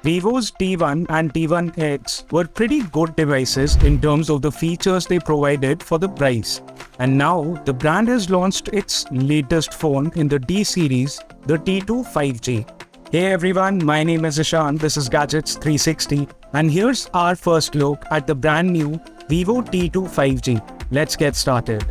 Vivo's T1 and T1X were pretty good devices in terms of the features they provided for the price. And now, the brand has launched its latest phone in the D series, the T2 5G. Hey everyone, my name is Ishan, this is Gadgets 360, and here's our first look at the brand new Vivo T2 5G. Let's get started.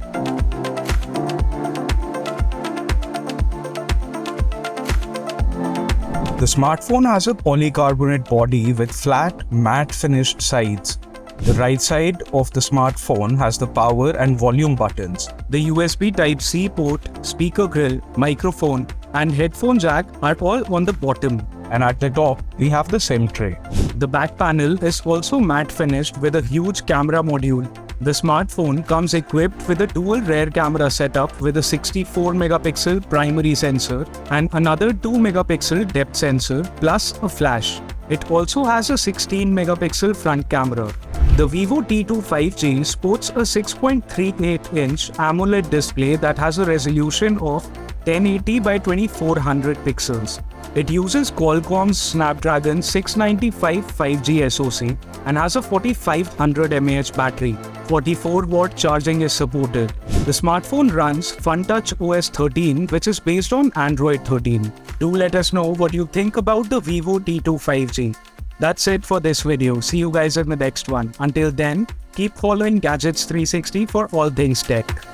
The smartphone has a polycarbonate body with flat, matte finished sides. The right side of the smartphone has the power and volume buttons. The USB Type-C port, speaker grill, microphone, and headphone jack are all on the bottom. And at the top, we have the SIM tray. The back panel is also matte finished with a huge camera module. The smartphone comes equipped with a dual rear camera setup with a 64 megapixel primary sensor and another 2 megapixel depth sensor plus a flash. It also has a 16 megapixel front camera. The Vivo T2 5G sports a 6.38-inch Amoled display that has a resolution of 1080 by 2400 pixels. It uses Qualcomm's Snapdragon 695 5G SoC and has a 4500 mAh battery. 44-watt charging is supported. The smartphone runs FunTouch OS 13, which is based on Android 13. Do let us know what you think about the Vivo T2 5G. That's it for this video. See you guys in the next one. Until then, keep following Gadgets 360 for all things tech.